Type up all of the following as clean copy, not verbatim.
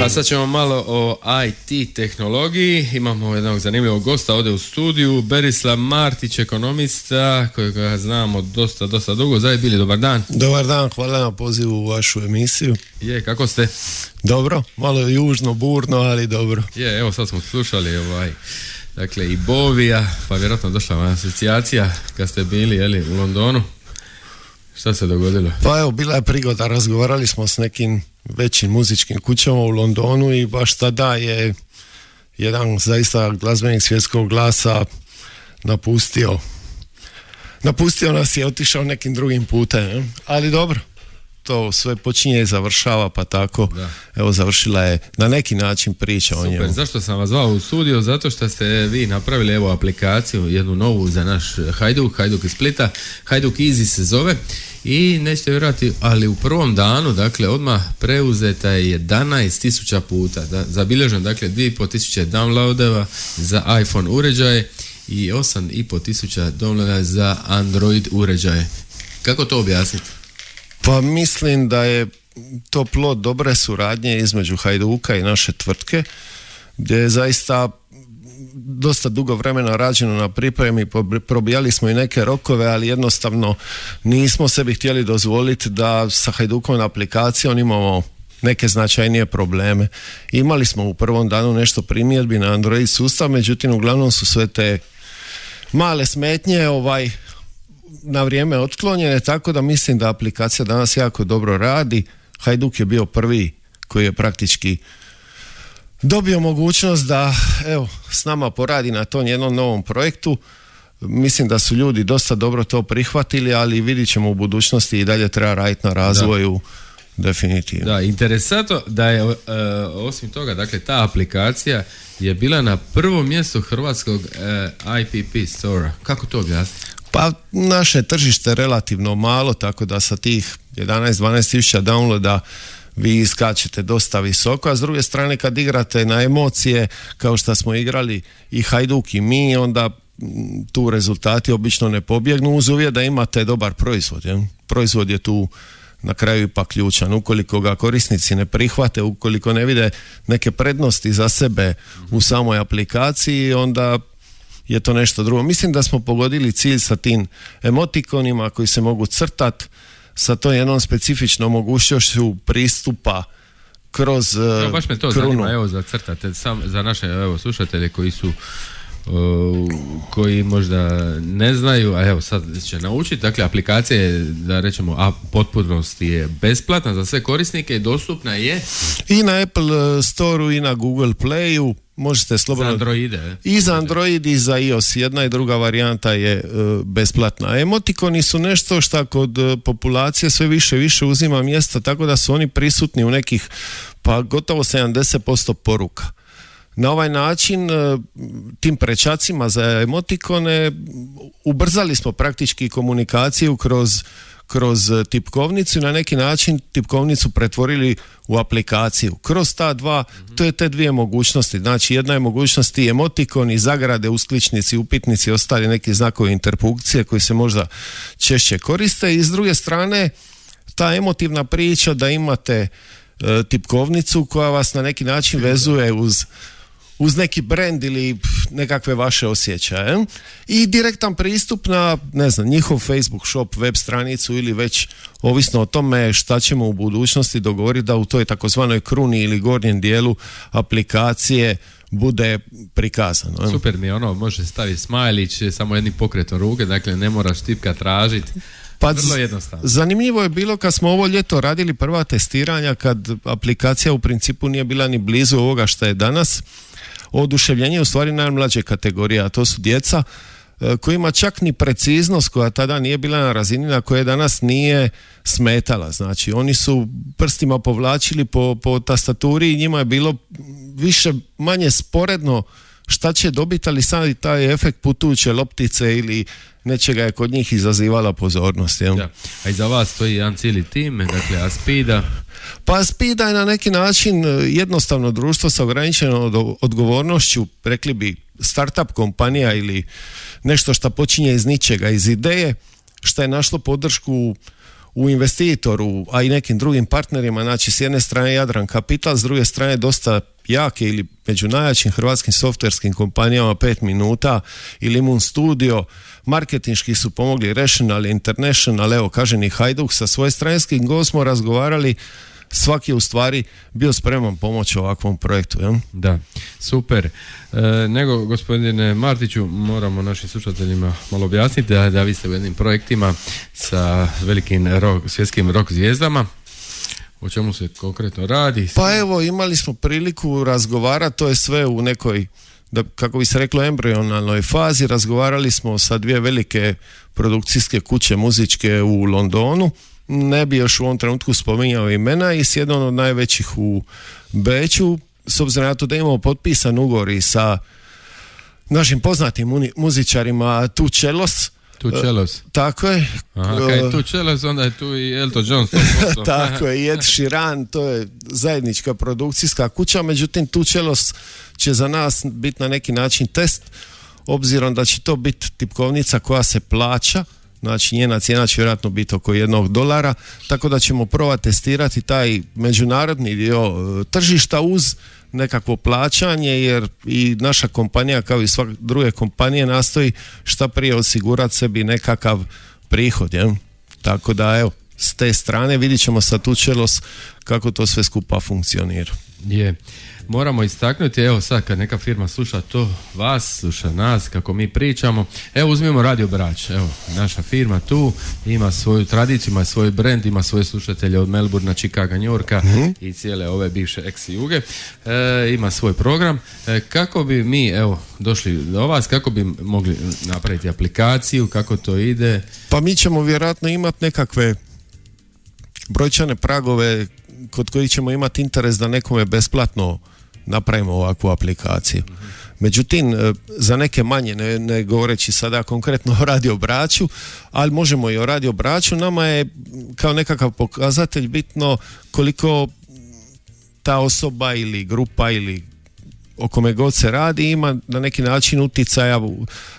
A sad ćemo malo o IT tehnologiji. Imamo jednog zanimljivog gosta ovdje u studiju, Berislav Martić, ekonomista, kojega znamo dosta dugo. Zdravije bili, dobar dan. Dobar dan, hvala na pozivu u vašu emisiju. Kako ste? Dobro, malo južno, burno, ali dobro. Evo sad smo slušali dakle i Bovija, pa vjerojatno došla vam asocijacija kad ste bili u Londonu. Šta se dogodilo? Pa evo, bila je prigoda, razgovarali smo s nekim većim muzičkim kućama u Londonu i baš tada je jedan zaista glazbenik svjetskog glasa napustio nas i otišao nekim drugim putem, ali dobro, to sve počinje i završava, pa tako, evo, završila je na neki način priča o njemu. Super, zašto sam vas zvao u studio? Zato što ste vi napravili aplikaciju, jednu novu za naš Hajduk iz Splita, Hajduk Easy se zove, i nećete vjerojatno, ali u prvom danu, dakle, odmah preuzeta je 11.000 puta, zabilježeno, dakle, 2.500 downloadova za iPhone uređaje i 8.500 downloada za Android uređaje. Kako to objasniti? Pa mislim da je to plod dobre suradnje između Hajduka i naše tvrtke, gdje je zaista dosta dugo vremena rađeno na pripremi, probijali smo i neke rokove, ali jednostavno nismo sebi htjeli dozvoliti da sa Hajdukovom aplikacijom imamo neke značajnije probleme. Imali smo u prvom danu nešto primjedbi na Android sustav, međutim uglavnom su sve te male smetnje na vrijeme otklonjene, tako da mislim da aplikacija danas jako dobro radi. Hajduk je bio prvi koji je praktički dobio mogućnost da s nama poradi na tom jednom novom projektu. Mislim da su ljudi dosta dobro to prihvatili, ali vidit ćemo u budućnosti i dalje treba raditi na razvoju. Definitivno. Da, interesantno da je osim toga, dakle, ta aplikacija je bila na prvom mjestu hrvatskog IPP Store. Kako to objasniti? Pa naše tržište je relativno malo, tako da sa tih 11-12 tisuća downloada vi iskačete dosta visoko, a s druge strane kad igrate na emocije kao što smo igrali i Hajduk i mi, onda tu rezultati obično ne pobjegnu, uz uvjet da imate dobar proizvod. Proizvod je tu na kraju ipak ključan. Ukoliko ga korisnici ne prihvate, ukoliko ne vide neke prednosti za sebe u samoj aplikaciji, onda je to nešto drugo. Mislim da smo pogodili cilj sa tim emotikonima koji se mogu crtati, sa to jednom specifičnom mogućnošću pristupa kroz baš me to krunu. Zanima, za crtate, za naše slušatelje koji možda ne znaju, a sad će naučiti. Dakle, aplikacija je, da rečemo, potpunosti je besplatna za sve korisnike i dostupna je i na Apple Store-u i na Google Play-u. Možete slobodno... Za Androide. I za Android i za iOS. Jedna i druga varijanta je besplatna. Emotikoni su nešto što kod populacije sve više uzima mjesta, tako da su oni prisutni u nekih pa gotovo 70% poruka. Na ovaj način, tim prečacima za emotikone, ubrzali smo praktički komunikaciju kroz tipkovnicu i na neki način tipkovnicu pretvorili u aplikaciju. Kroz to je te dvije mogućnosti. Znači, jedna je mogućnost i emotikoni, zagrade, uskličnici, upitnici, ostali neki znakovi interpunkcije koji se možda češće koriste, i s druge strane ta emotivna priča da imate tipkovnicu koja vas na neki način vezuje uz neki brand ili nekakve vaše osjećaje, i direktan pristup na, njihov Facebook shop, web stranicu, ili već ovisno o tome šta ćemo u budućnosti dogovoriti da u toj takozvanoj kruni ili gornjem dijelu aplikacije bude prikazano. Super mi je može staviti smajlić samo jednim pokretom ruke, dakle ne moraš tipka tražiti. Pa zanimljivo je bilo kad smo ovo ljeto radili prva testiranja, kad aplikacija u principu nije bila ni blizu ovoga što je danas. Oduševljenje je u stvari najmlađe kategorije, a to su djeca kojima čak ni preciznost koja tada nije bila na razini na koje danas nije smetala. Znači, oni su prstima povlačili po tastaturi i njima je bilo više manje sporedno šta će dobiti, ali sam taj efekt putujuće loptice ili nečega je kod njih izazivala pozornost. Da. A iza vas stoji jedan cijeli tim, dakle Aspida. Pa Aspida je na neki način jednostavno društvo sa ograničenom odgovornošću, rekli bi startup kompanija ili nešto što počinje iz ničega, iz ideje, što je našlo podršku u investitoru, a i nekim drugim partnerima, znači s jedne strane Jadran Kapital, s druge strane dosta jake ili među najjačim hrvatskim softverskim kompanijama 5 minuta i Limun Studio, marketinški su pomogli Rational International, evo kažem i Hajduk, sa svoje strane s kim god smo razgovarali, svaki je u stvari bio spreman pomoći ovakvom projektu. Ja? Da, super. Nego, gospodine Martiću, moramo našim slušateljima malo objasniti da vi ste u jednim projektima sa velikim svjetskim rock zvijezdama. O čemu se konkretno radi? Pa evo, imali smo priliku razgovarati, to je sve u nekoj, kako bi se reklo, embrionalnoj fazi. Razgovarali smo sa 2 velike produkcijske kuće muzičke u Londonu. Ne bi još u ovom trenutku spominjao imena, i s jednom od najvećih u Beču, s obzirom na to da imamo potpisan ugovor i sa našim poznatim muzičarima Tu Čelos. Tako je. Aha, kad je Tu Čelos, onda je tu i Elton John. Tako je, i Ed Sheeran, to je zajednička produkcijska kuća, međutim Tu Čelos će za nas biti na neki način test, obzirom da će to biti tipkovnica koja se plaća. Znači njena cijena će vjerojatno biti oko $1, tako da ćemo probati testirati taj međunarodni dio tržišta uz nekakvo plaćanje, jer i naša kompanija kao i svake druge kompanije nastoji šta prije osigurati sebi nekakav prihod. Je? Tako da evo, s te strane vidit ćemo sa Tu Čelos kako to sve skupa funkcionira. Je. Moramo istaknuti, evo sad kad neka firma sluša to vas, sluša nas, kako mi pričamo, evo uzmimo Radio Brač, evo naša firma tu ima svoju tradiciju, ima svoj brand, ima svoje slušatelje od Melbourna, Chicaga, New Yorka i cijele ove bivše ex-juge, ima svoj program. Kako bi mi evo došli do vas, kako bi mogli napraviti aplikaciju, kako to ide? Pa mi ćemo vjerojatno imati nekakve brojčane pragove kod kojih ćemo imati interes da nekome besplatno napravimo ovakvu aplikaciju. Međutim, za neke manje, ne govoreći sada konkretno o Radio Braču, ali možemo i o Radio Braču, nama je kao nekakav pokazatelj bitno koliko ta osoba ili grupa ili o kome god se radi ima na neki način uticaja,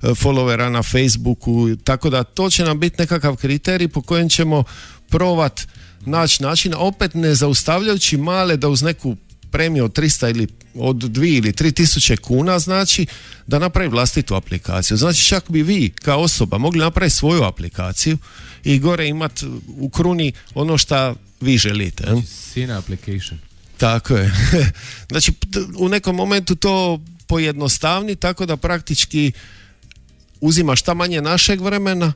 followera na Facebooku, tako da to će nam biti nekakav kriterij po kojem ćemo probati naći način, opet ne zaustavljajući male da uz neku premiju od 300 ili od 2 ili 3 tisuće kuna, znači da napravi vlastitu aplikaciju. Znači čak bi vi kao osoba mogli napraviti svoju aplikaciju i gore imati u kruni ono što vi želite. Znači Sina application. Tako je. Znači u nekom momentu to pojednostavni, tako da praktički uzima šta manje našeg vremena,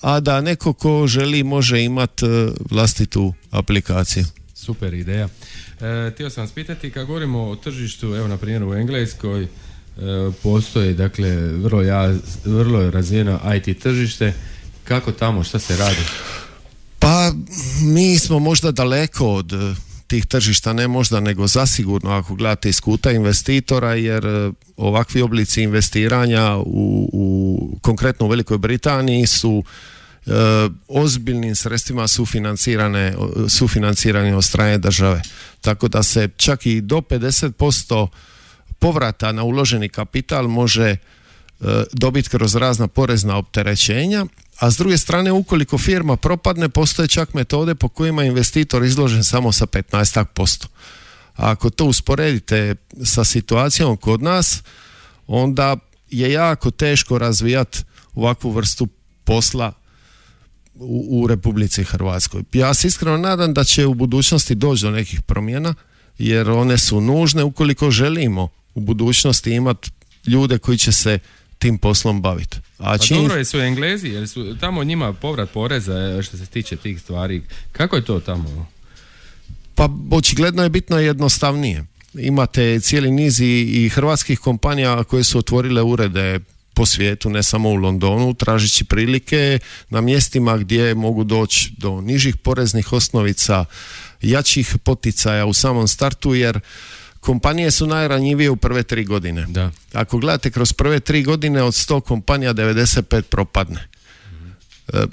a da neko ko želi može imati vlastitu aplikaciju. Super ideja. Htio sam vas pitati, kad govorimo o tržištu, evo na primjer u Engleskoj postoji dakle vrlo je razvijeno IT tržište, kako tamo, šta se radi? Pa mi smo možda daleko od tih tržišta, ne možda nego zasigurno ako gledate iz kuta investitora, jer ovakvi oblici investiranja u konkretno u Velikoj Britaniji su ozbiljnim sredstvima sufinancirani od strane države. Tako da se čak i do 50% povrata na uloženi kapital može dobiti kroz razna porezna opterećenja, a s druge strane ukoliko firma propadne postoje čak metode po kojima je investitor izložen samo sa 15%. A ako to usporedite sa situacijom kod nas, onda je jako teško razvijati ovakvu vrstu posla u Republici Hrvatskoj. Ja se iskreno nadam da će u budućnosti doći do nekih promjena, jer one su nužne ukoliko želimo u budućnosti imati ljude koji će se tim poslom baviti. Dobro je su Englezi, jer su tamo njima povrat poreza što se tiče tih stvari. Kako je to tamo? Pa očigledno je bitno jednostavnije. Imate cijeli niz i hrvatskih kompanija koje su otvorile urede po svijetu, ne samo u Londonu, tražići prilike na mjestima gdje mogu doći do nižih poreznih osnovica, jačih poticaja u samom startu, jer kompanije su najranjivije u prve 3 godine. Da. Ako gledate kroz prve 3 godine od 100 kompanija 95 propadne.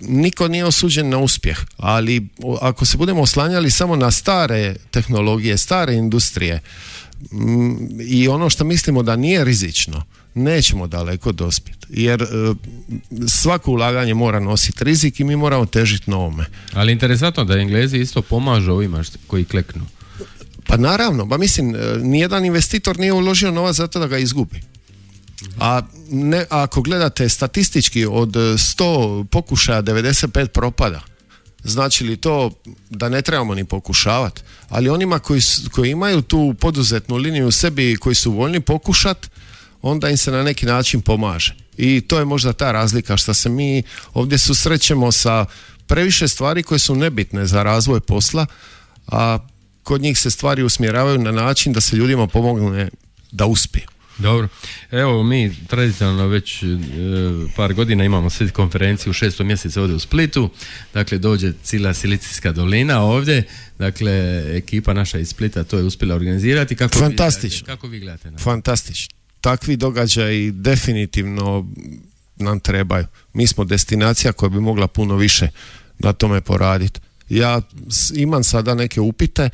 Niko nije osuđen na uspjeh, ali ako se budemo oslanjali samo na stare tehnologije, stare industrije i ono što mislimo da nije rizično, nećemo daleko dospjeti. Jer svako ulaganje mora nositi rizik i mi moramo težiti novome. Ali interesantno da Englezi isto pomažu ovima koji kleknu. Pa naravno, mislim, nijedan investitor nije uložio novac zato da ga izgubi. A ako gledate statistički, od 100 pokušaja 95 propada. Znači li to da ne trebamo ni pokušavati? Ali onima koji imaju tu poduzetnu liniju u sebi i koji su voljni pokušati, onda im se na neki način pomaže. I to je možda ta razlika što se mi ovdje susrećemo sa previše stvari koje su nebitne za razvoj posla, a kod njih se stvari usmjeravaju na način da se ljudima pomogne da uspiju. Dobro, evo mi tradicionalno već par godina imamo Split konferenciju u 6. mjesecu ovdje u Splitu, dakle dođe cijela Silicijska dolina ovdje, dakle ekipa naša iz Splita to je uspjela organizirati. Fantastično. Kako vi gledate na to? Fantastično. Takvi događaji definitivno nam trebaju. Mi smo destinacija koja bi mogla puno više na tome poraditi. Ja imam sada neke upite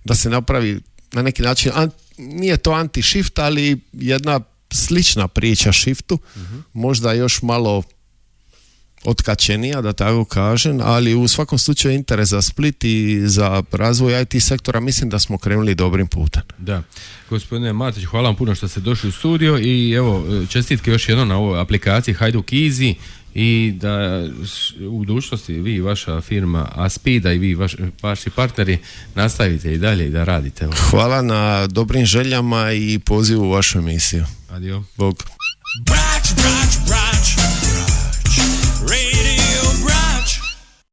da se napravi na neki način, nije to anti-shift, ali jedna slična priča shiftu, možda još malo otkačenija, da tako kažem, ali u svakom slučaju interes za Split i za razvoj IT sektora mislim da smo krenuli dobrim putem. Da, gospodine Matić, hvala vam puno što ste došli u studio i evo, čestitke još jednom na ovoj aplikaciji Hajduk Easy i da u budućnosti vi i vaša firma Aspida i vi vaši partneri nastavite i dalje i da radite. Hvala na dobrim željama i pozivu u vašu emisiju. Adio. Bog. Brać, brać, brać.